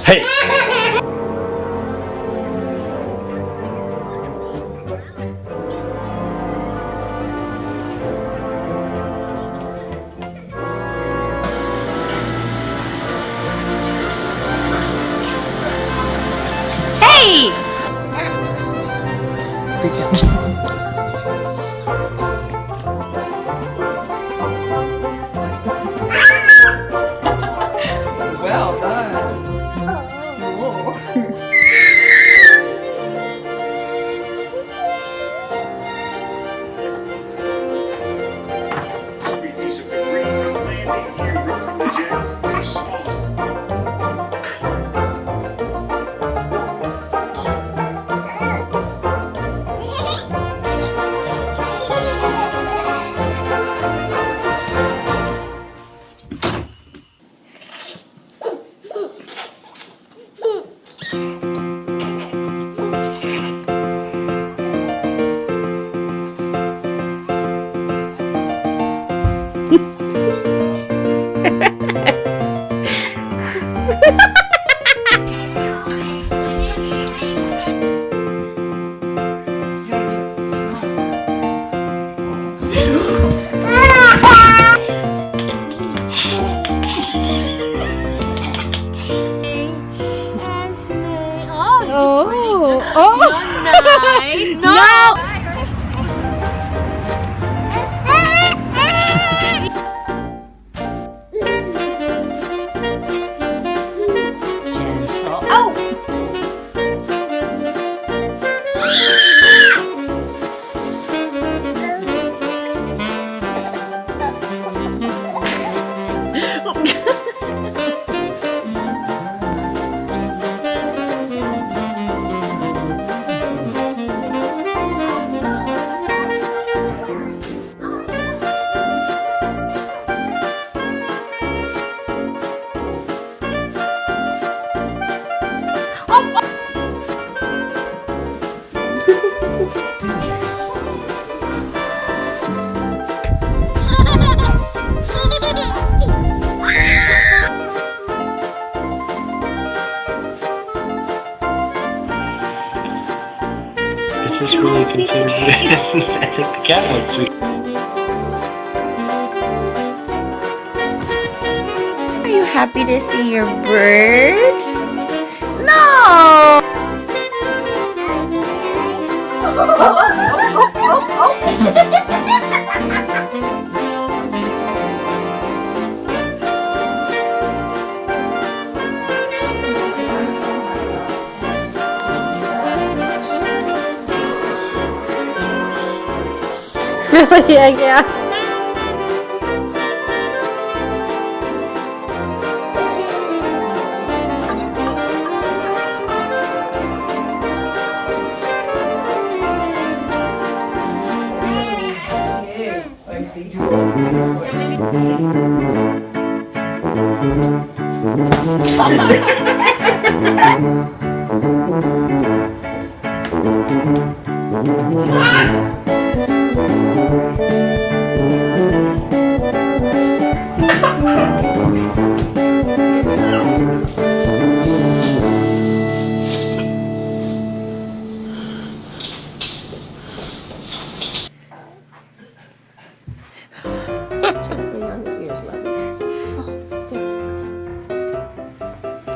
Hey! Hey! Well done. Whoa. Piece of debris from landing gear ripped from the jet. The smallest. Nice. No. Gentle. Oh. Is this really considered? I think the cat looks sweet. Are you happy to see your bird? No. yeah.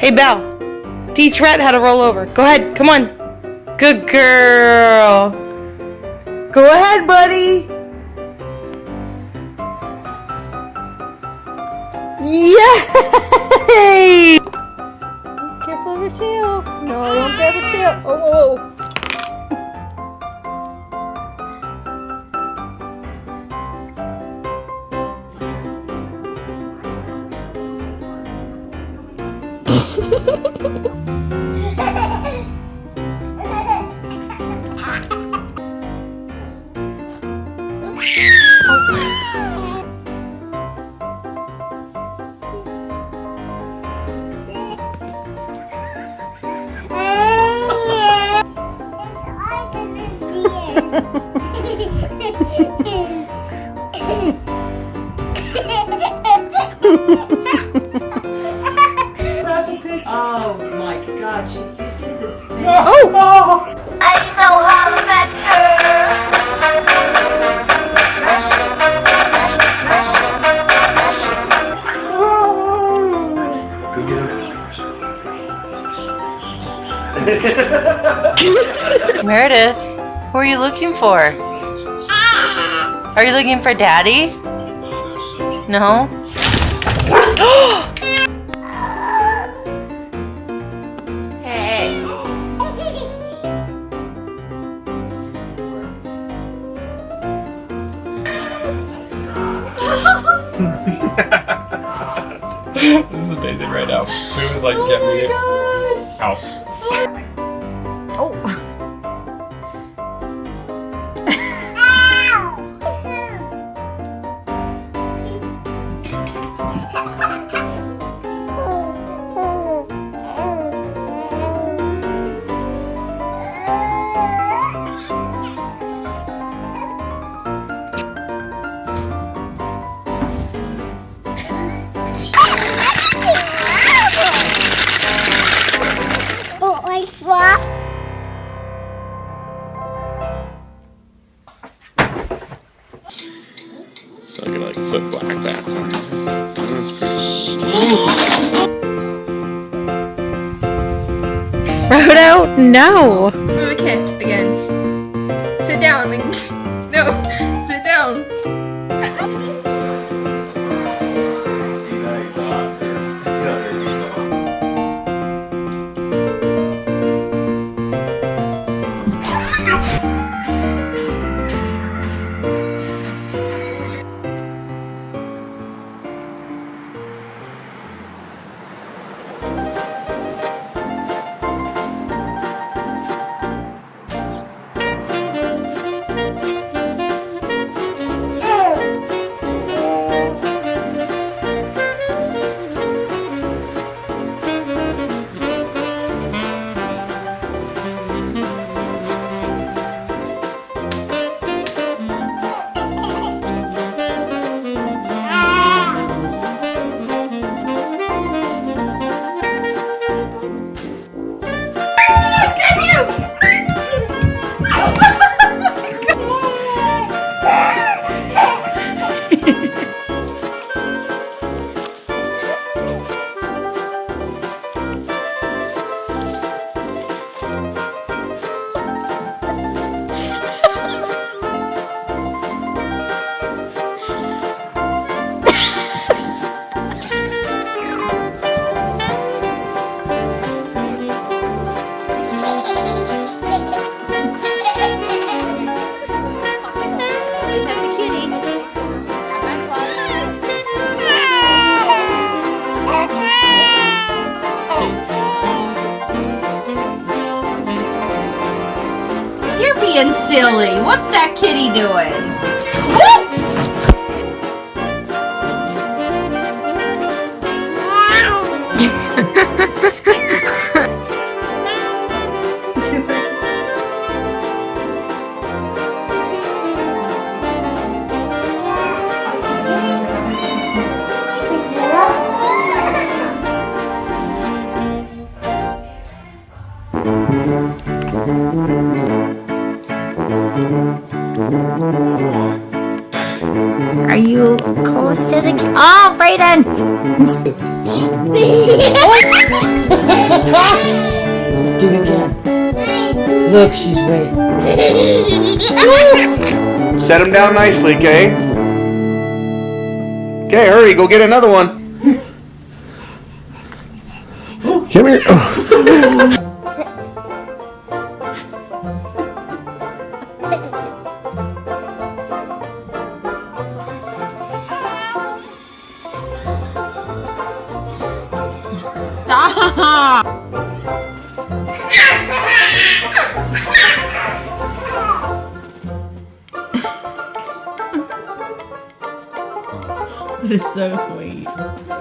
Hey, Belle. Teach Rhett how to roll over. Go ahead. Come on. Good girl. Go ahead, buddy. Yay! Careful of your tail. No, don't grab your tail. Oh. Oh my god, do you see the thing? Oh! I know how to make her. Smash it, smash it, smash it, smash it. Meredith, who are you looking for? Are you looking for Daddy? No? Hey. This is amazing right now. It was like, get me out. Oh. So I can like flip black back. That's pretty. Frodo, no! Give him a kiss again. Sit down. No, sit down. You're being silly. What's that kitty doing? Are you close to the Oh, Brayden! Do it again. Look, she's waiting. Set him down nicely, Kay. Okay, hurry, go get another one. Come here. Stop! That is so sweet.